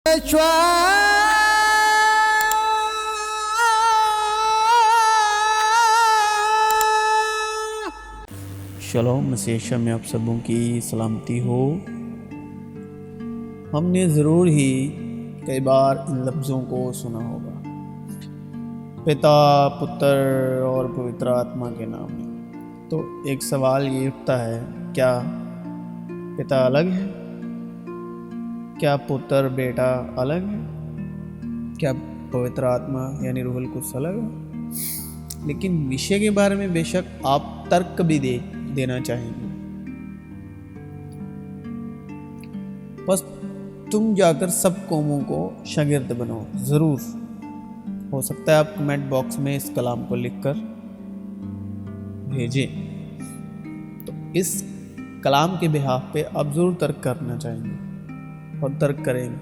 Shalom مسیح میں آپ سبوں کی سلامتی ہو۔ ہم نے ضرور ہی کئی بار ان لفظوں کو سنا ہوگا، پتا، پتر اور پوتر آتما کے نام میں۔ تو ایک سوال یہ اٹھتا ہے، کیا پتا الگ ہے؟ کیا پتر بیٹا الگ ہے؟ کیا پوتر آتما یعنی روح القدس الگ ہے؟ لیکن وشے کے بارے میں بے شک آپ ترک بھی دینا چاہیں گے۔ بس تم جا کر سب قوموں کو شاگرد بناؤ۔ ضرور ہو سکتا ہے آپ کمنٹ باکس میں اس کلام کو لکھ کر بھیجیں، تو اس کلام کے بحاف پہ آپ ضرور ترک کرنا چاہیں گے اور ترک کریں گے۔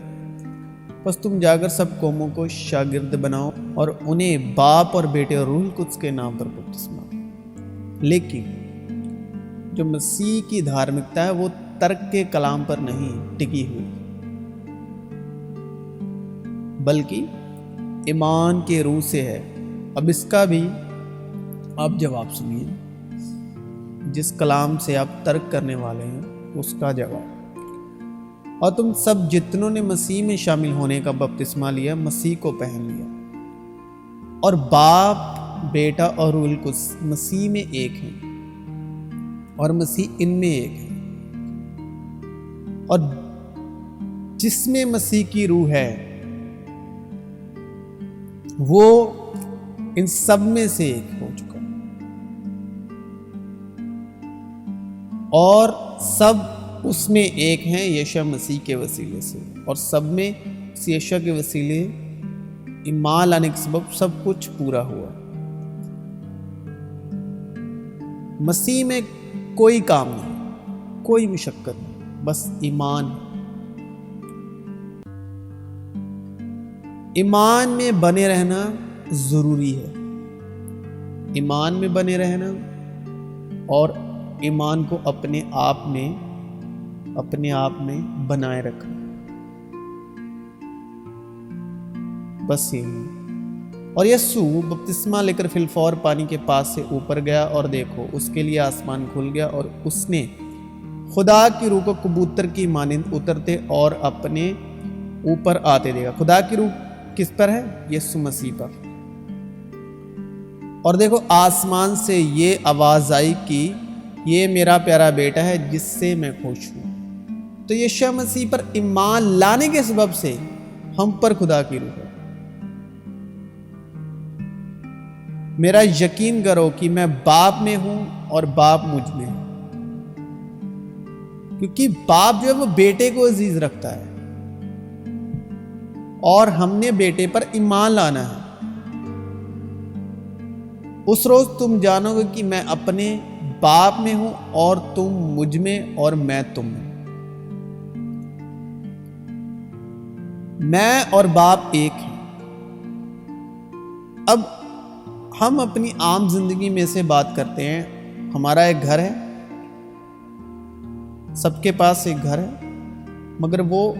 بس تم جا کر سب قوموں کو شاگرد بناؤ اور انہیں باپ اور بیٹے اور روح القدس کے نام پر بپتسمہ۔ لیکن جو مسیح کی دھارمکتا ہے وہ ترک کے کلام پر نہیں ٹکی ہوئی، بلکہ ایمان کے روح سے ہے۔ اب اس کا بھی آپ جواب سنیے، جس کلام سے آپ ترک کرنے والے ہیں اس کا جواب۔ اور تم سب جتنوں نے مسیح میں شامل ہونے کا بپتسمہ لیا، مسیح کو پہن لیا، اور باپ، بیٹا اور روح القدس مسیح میں ایک ہیں، اور مسیح ان میں ایک ہے۔ اور جس میں مسیح کی روح ہے وہ ان سب میں سے ایک ہو چکا، اور سب اس میں ایک ہیں یشوع مسیح کے وسیلے سے، اور سب میں یشوع کے وسیلے ایمان لانے کے سبب سب کچھ پورا ہوا۔ مسیح میں کوئی کام نہیں، کوئی مشقت نہیں، بس ایمان ہے۔ ایمان میں بنے رہنا ضروری ہے، ایمان میں بنے رہنا اور ایمان کو اپنے آپ میں بنائے رکھنا، بس یہی۔ اور یسوع بپتسمہ لے کر فی الفور پانی کے پاس سے اوپر گیا، اور دیکھو اس کے لیے آسمان کھل گیا، اور اس نے خدا کی روح کو کبوتر کی مانند اترتے اور اپنے اوپر آتے دیکھا۔ خدا کی روح کس پر ہے؟ یسوع مسیح پر۔ اور دیکھو آسمان سے یہ آواز آئی کہ یہ میرا پیارا بیٹا ہے جس سے میں خوش ہوں۔ تو یشوع مسیح پر ایمان لانے کے سبب سے ہم پر خدا کی روح ہے۔ میرا یقین کرو کہ میں باپ میں ہوں اور باپ مجھ میں ہے، کیونکہ باپ جو ہے وہ بیٹے کو عزیز رکھتا ہے، اور ہم نے بیٹے پر ایمان لانا ہے۔ اس روز تم جانو گے کہ میں اپنے باپ میں ہوں اور تم مجھ میں اور میں تم میں۔ میں اور باپ ایک ہیں۔ اب ہم اپنی عام زندگی میں سے بات کرتے ہیں، ہمارا ایک گھر ہے، سب کے پاس ایک گھر ہے، مگر وہ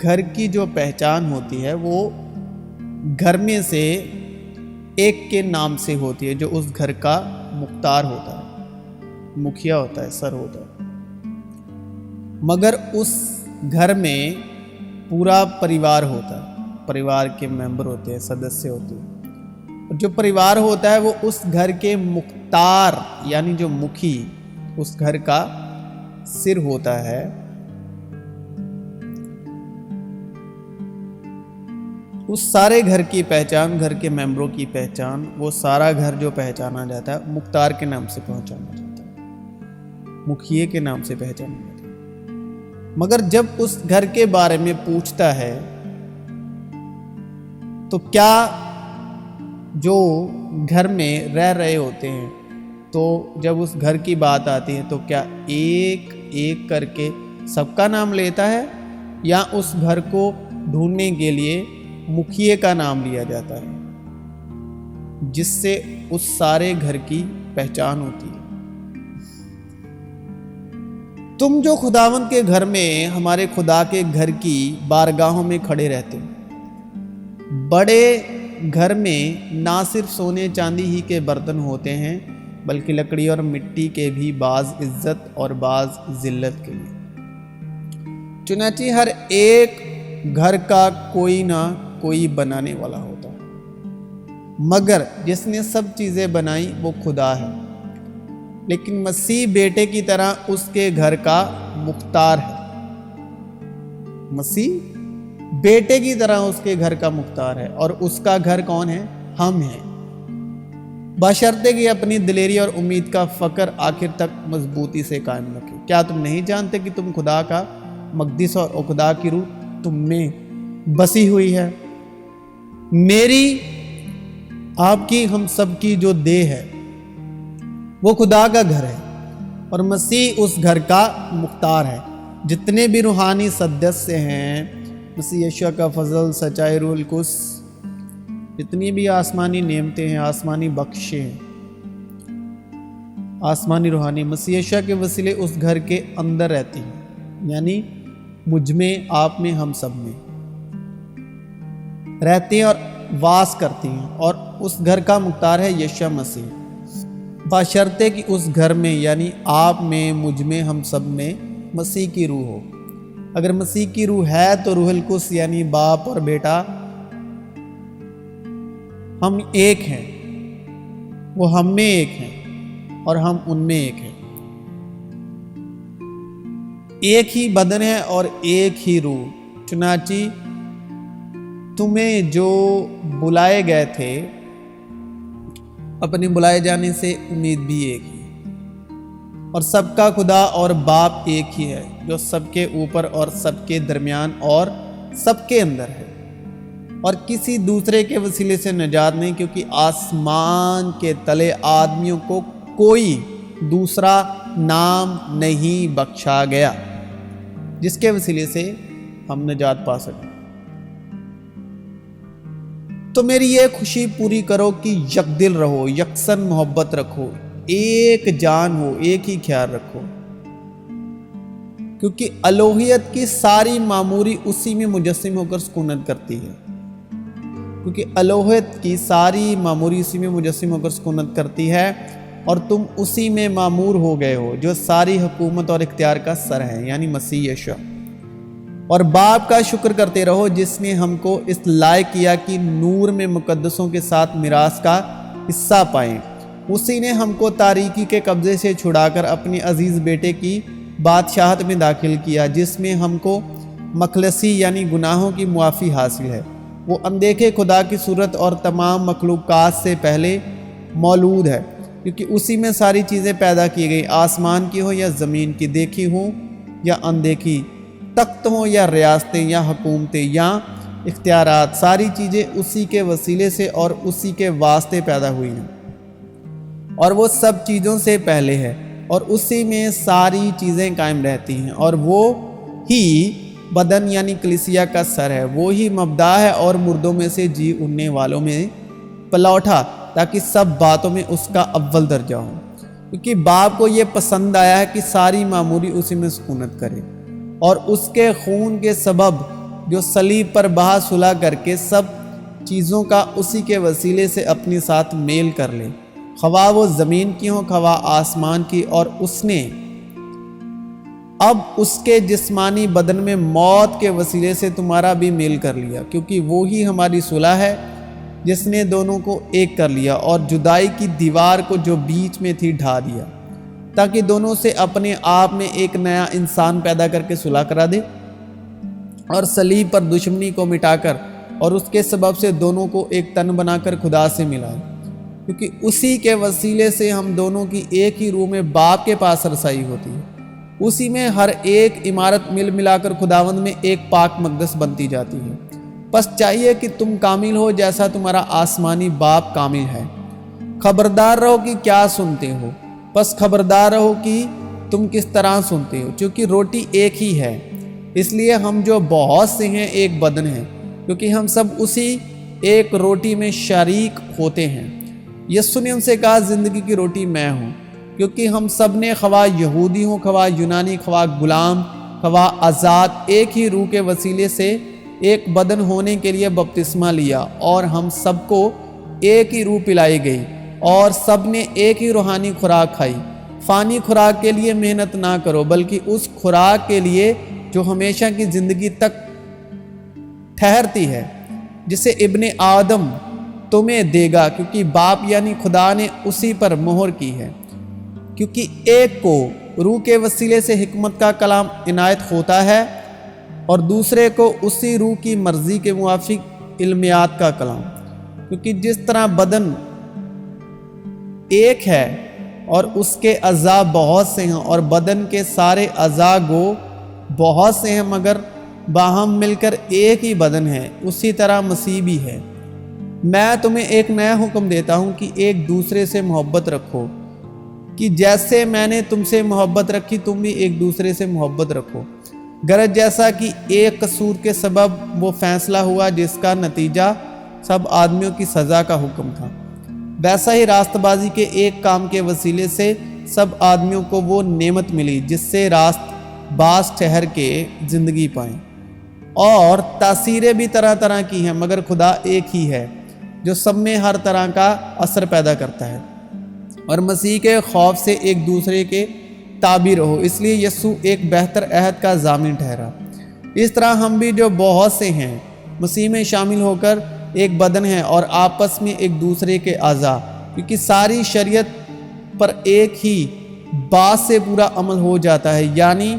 گھر کی جو پہچان ہوتی ہے وہ گھر میں سے ایک کے نام سے ہوتی ہے، جو اس گھر کا مختار ہوتا ہے، مکھیا ہوتا ہے، سر ہوتا ہے۔ مگر اس گھر میں پورا پریوار ہوتا ہے، پریوار کے ممبر ہوتے ہیں، سدسیہ ہوتے ہیں۔ اور جو پریوار ہوتا ہے وہ اس گھر کے مختار یعنی جو مکھی اس گھر کا سر ہوتا ہے۔ اس سارے گھر کی پہچان، گھر کے ممبروں کی پہچان، وہ سارا گھر جو پہچانا جاتا ہے مختار کے نام سے پہچانا جاتا ہے، مکھیے کے نام سے پہچانا جاتا ہے۔ مگر جب اس گھر کے بارے میں پوچھتا ہے تو کیا جو گھر میں رہ رہے ہوتے ہیں، تو جب اس گھر کی بات آتی ہے تو کیا ایک ایک کر کے سب کا نام لیتا ہے، یا اس گھر کو ڈھونڈنے کے لیے مکھیے کا نام لیا جاتا ہے، جس سے اس سارے گھر کی پہچان ہوتی ہے۔ تم جو خداوند کے گھر میں ہمارے خدا کے گھر کی بارگاہوں میں کھڑے رہتے ہو۔ بڑے گھر میں نہ صرف سونے چاندی ہی کے برتن ہوتے ہیں بلکہ لکڑی اور مٹی کے بھی، بعض عزت اور بعض ذلت کے لیے۔ چنانچہ ہر ایک گھر کا کوئی نہ کوئی بنانے والا ہوتا ہے، مگر جس نے سب چیزیں بنائی وہ خدا ہے، لیکن مسیح بیٹے کی طرح اس کے گھر کا مختار ہے۔ مسیح بیٹے کی طرح اس کے گھر کا مختار ہے، اور اس کا گھر کون ہے؟ ہم ہیں، بشرطے کہ اپنی دلیری اور امید کا فکر آخر تک مضبوطی سے قائم رکھے۔ کیا تم نہیں جانتے کہ تم خدا کا مقدس اور خدا کی روح تم میں بسی ہوئی ہے؟ میری، آپ کی، ہم سب کی جو دیہ ہے وہ خدا کا گھر ہے، اور مسیح اس گھر کا مختار ہے۔ جتنے بھی روحانی سدسیہ ہیں، مسیح یسوع کا فضل، سچائی، روح القدس، جتنی بھی آسمانی نعمتیں ہیں، آسمانی بخشیں ہیں، آسمانی روحانی، مسیح یسوع کے وسیلے اس گھر کے اندر رہتی ہیں، یعنی مجھ میں، آپ میں، ہم سب میں رہتے ہیں اور واس کرتی ہیں، اور اس گھر کا مختار ہے یسوع مسیح، بشرطے کہ اس گھر میں یعنی آپ میں، مجھ میں، ہم سب میں مسیح کی روح ہو۔ اگر مسیح کی روح ہے تو روح القدس یعنی باپ اور بیٹا ہم ایک ہیں، وہ ہم میں ایک ہیں اور ہم ان میں ایک ہیں، ایک ہی بدن ہے اور ایک ہی روح۔ چنانچہ تمہیں جو بلائے گئے تھے، اپنے بلائے جانے سے امید بھی ایک ہی، اور سب کا خدا اور باپ ایک ہی ہے، جو سب کے اوپر اور سب کے درمیان اور سب کے اندر ہے، اور کسی دوسرے کے وسیلے سے نجات نہیں، کیونکہ آسمان کے تلے آدمیوں کو کوئی دوسرا نام نہیں بخشا گیا جس کے وسیلے سے ہم نجات پا سکیں۔ تو میری یہ خوشی پوری کرو کہ یک دل رہو، یکساں محبت رکھو، ایک جان ہو، ایک ہی خیال رکھو، کیونکہ الوہیت کی ساری معموری اسی میں مجسم ہو کر سکونت کرتی ہے، کیونکہ الوہیت کی ساری معموری اسی میں مجسم ہو کر سکونت کرتی ہے، اور تم اسی میں معمور ہو گئے ہو جو ساری حکومت اور اختیار کا سر ہے، یعنی مسیح یسوع۔ اور باپ کا شکر کرتے رہو جس نے ہم کو اس لائق کیا کہ نور میں مقدسوں کے ساتھ میراث کا حصہ پائیں۔ اسی نے ہم کو تاریکی کے قبضے سے چھڑا کر اپنے عزیز بیٹے کی بادشاہت میں داخل کیا، جس میں ہم کو مخلصی یعنی گناہوں کی معافی حاصل ہے۔ وہ اندیکھے خدا کی صورت اور تمام مخلوقات سے پہلے مولود ہے، کیونکہ اسی میں ساری چیزیں پیدا کی گئی، آسمان کی ہو یا زمین کی، دیکھی ہوں یا اندیکھی، تخت ہوں یا ریاستیں یا حکومتیں یا اختیارات، ساری چیزیں اسی کے وسیلے سے اور اسی کے واسطے پیدا ہوئی ہیں، اور وہ سب چیزوں سے پہلے ہے، اور اسی میں ساری چیزیں قائم رہتی ہیں، اور وہ ہی بدن یعنی کلیسیا کا سر ہے، وہ ہی مبدا ہے اور مردوں میں سے جی اٹھنے والوں میں پلا اٹھا، تاکہ سب باتوں میں اس کا اول درجہ ہو، کیونکہ باپ کو یہ پسند آیا ہے کہ ساری معموری اسی میں سکونت کرے، اور اس کے خون کے سبب جو صلیب پر بہا صلح کر کے سب چیزوں کا اسی کے وسیلے سے اپنے ساتھ میل کر لے، خواہ وہ زمین کی ہو خواہ آسمان کی، اور اس نے اب اس کے جسمانی بدن میں موت کے وسیلے سے تمہارا بھی میل کر لیا، کیونکہ وہی ہماری صلح ہے جس نے دونوں کو ایک کر لیا اور جدائی کی دیوار کو جو بیچ میں تھی ڈھا دیا، تاکہ دونوں سے اپنے آپ میں ایک نیا انسان پیدا کر کے صلح کرا دے، اور صلیب پر دشمنی کو مٹا کر اور اس کے سبب سے دونوں کو ایک تن بنا کر خدا سے ملائے، کیونکہ اسی کے وسیلے سے ہم دونوں کی ایک ہی روح میں باپ کے پاس رسائی ہوتی ہے، اسی میں ہر ایک عمارت مل ملا کر خداوند میں ایک پاک مقدس بنتی جاتی ہے۔ بس چاہیے کہ تم کامل ہو جیسا تمہارا آسمانی باپ کامل ہے۔ خبردار رہو کہ کیا سنتے ہو، بس خبردار رہو کہ تم کس طرح سنتے ہو، کیونکہ روٹی ایک ہی ہے، اس لیے ہم جو بہت سے ہیں ایک بدن ہیں، کیونکہ ہم سب اسی ایک روٹی میں شریک ہوتے ہیں۔ یسوع نے ان سے کہا، زندگی کی روٹی میں ہوں، کیونکہ ہم سب نے خواہ یہودی ہوں، خواہ یونانی، خواہ غلام، خواہ آزاد، ایک ہی روح کے وسیلے سے ایک بدن ہونے کے لیے بپتسمہ لیا، اور ہم سب کو ایک ہی روح پلائی گئی، اور سب نے ایک ہی روحانی خوراک کھائی۔ فانی خوراک کے لیے محنت نہ کرو، بلکہ اس خوراک کے لیے جو ہمیشہ کی زندگی تک ٹھہرتی ہے، جسے ابن آدم تمہیں دے گا، کیونکہ باپ یعنی خدا نے اسی پر مہر کی ہے۔ کیونکہ ایک کو روح کے وسیلے سے حکمت کا کلام عنایت ہوتا ہے، اور دوسرے کو اسی روح کی مرضی کے موافق علمیات کا کلام۔ کیونکہ جس طرح بدن ایک ہے اور اس کے اعضاء بہت سے ہیں، اور بدن کے سارے اعضاء گو بہت سے ہیں مگر باہم مل کر ایک ہی بدن ہے، اسی طرح مسیح بھی ہے۔ میں تمہیں ایک نیا حکم دیتا ہوں کہ ایک دوسرے سے محبت رکھو، کہ جیسے میں نے تم سے محبت رکھی تم بھی ایک دوسرے سے محبت رکھو۔ غرض جیسا کہ ایک قصور کے سبب وہ فیصلہ ہوا جس کا نتیجہ سب آدمیوں کی سزا کا حکم تھا، ویسا ہی راست بازی کے ایک کام کے وسیلے سے سب آدمیوں کو وہ نعمت ملی جس سے راست باز ٹھہر کے زندگی پائیں۔ اور تاثیریں بھی طرح طرح کی ہیں، مگر خدا ایک ہی ہے جو سب میں ہر طرح کا اثر پیدا کرتا ہے۔ اور مسیح کے خوف سے ایک دوسرے کے تابع رہو، اس لیے یسوع ایک بہتر عہد کا ضامن ٹھہرا۔ اس طرح ہم بھی جو بہت سے ہیں مسیح میں شامل ہو کر ایک بدن ہیں، اور آپس میں ایک دوسرے کے اعضاء، کیونکہ ساری شریعت پر ایک ہی بات سے پورا عمل ہو جاتا ہے، یعنی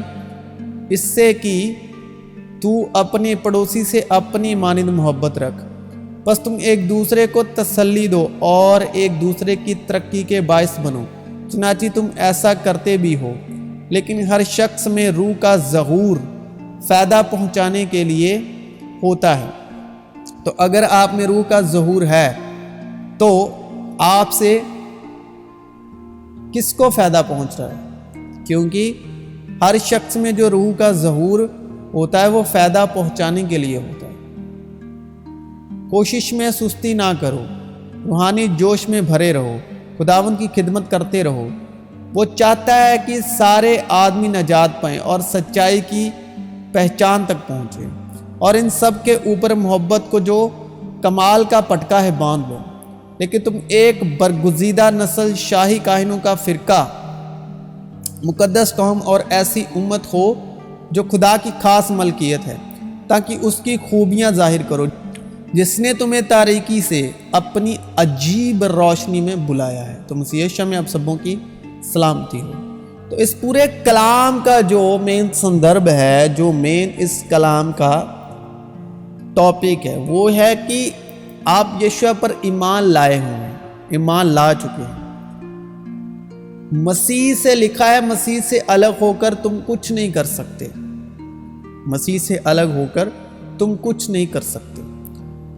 اس سے کہ تو اپنے پڑوسی سے اپنی مانند محبت رکھ۔ بس تم ایک دوسرے کو تسلی دو اور ایک دوسرے کی ترقی کے باعث بنو، چنانچہ تم ایسا کرتے بھی ہو۔ لیکن ہر شخص میں روح کا ظہور فائدہ پہنچانے کے لیے ہوتا ہے۔ تو اگر آپ میں روح کا ظہور ہے تو آپ سے کس کو فائدہ پہنچ رہا ہے؟ کیونکہ ہر شخص میں جو روح کا ظہور ہوتا ہے وہ فائدہ پہنچانے کے لیے ہوتا ہے۔ کوشش میں سستی نہ کرو، روحانی جوش میں بھرے رہو، خداوند کی خدمت کرتے رہو۔ وہ چاہتا ہے کہ سارے آدمی نجات پائیں اور سچائی کی پہچان تک پہنچے، اور ان سب کے اوپر محبت کو جو کمال کا پٹکا ہے باندھ لو۔ لیکن تم ایک برگزیدہ نسل، شاہی کاہنوں کا فرقہ، مقدس قوم اور ایسی امت ہو جو خدا کی خاص ملکیت ہے، تاکہ اس کی خوبیاں ظاہر کرو جس نے تمہیں تاریکی سے اپنی عجیب روشنی میں بلایا ہے۔ تو مسیح یسوع میں آپ سبوں کی سلامتی ہو۔ تو اس پورے کلام کا جو مین سندرب ہے، جو مین اس کلام کا ٹاپک ہے، وہ ہے کہ آپ یسوع پر ایمان لائے ہوئے ہیں، ایمان لا چکے ہیں۔ مسیح سے لکھا ہے، مسیح سے الگ ہو کر تم کچھ نہیں کر سکتے، مسیح سے الگ ہو کر تم کچھ نہیں کر سکتے۔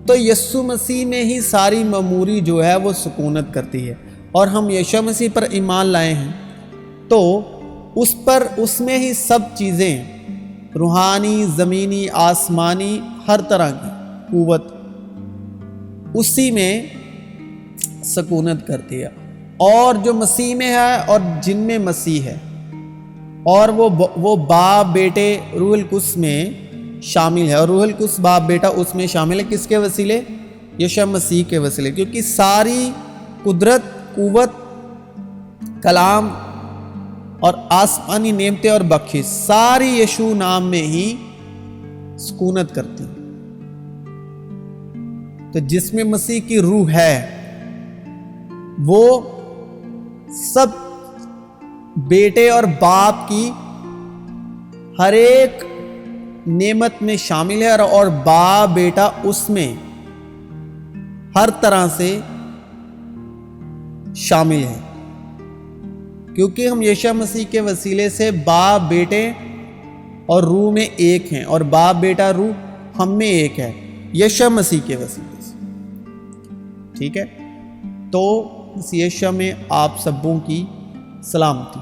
تو یسوع مسیح میں ہی ساری معموری جو ہے وہ سکونت کرتی ہے، اور ہم یسوع مسیح پر ایمان لائے ہیں تو اس میں ہی سب چیزیں روحانی، زمینی، آسمانی، ہر طرح کی قوت اسی میں سکونت کرتی ہے۔ اور جو مسیح میں ہے اور جن میں مسیح ہے، اور وہ باپ بیٹے روح القدس میں شامل ہے، اور روح القدس باپ بیٹا اس میں شامل ہے۔ کس کے وسیلے؟ یسوع مسیح کے وسیلے، کیونکہ ساری قدرت، قوت، کلام اور آسمانی نعمتیں اور بخشش ساری یسوع نام میں ہی سکونت کرتی ہیں۔ تو جس میں مسیح کی روح ہے وہ سب بیٹے اور باپ کی ہر ایک نعمت میں شامل ہے، اور باپ بیٹا اس میں ہر طرح سے شامل ہے، کیونکہ ہم یسوع مسیح کے وسیلے سے باپ بیٹے اور روح میں ایک ہیں، اور باپ بیٹا روح ہم میں ایک ہے یسوع مسیح کے وسیلے سے۔ ٹھیک ہے، تو یسوع میں آپ سبوں کی سلامتی۔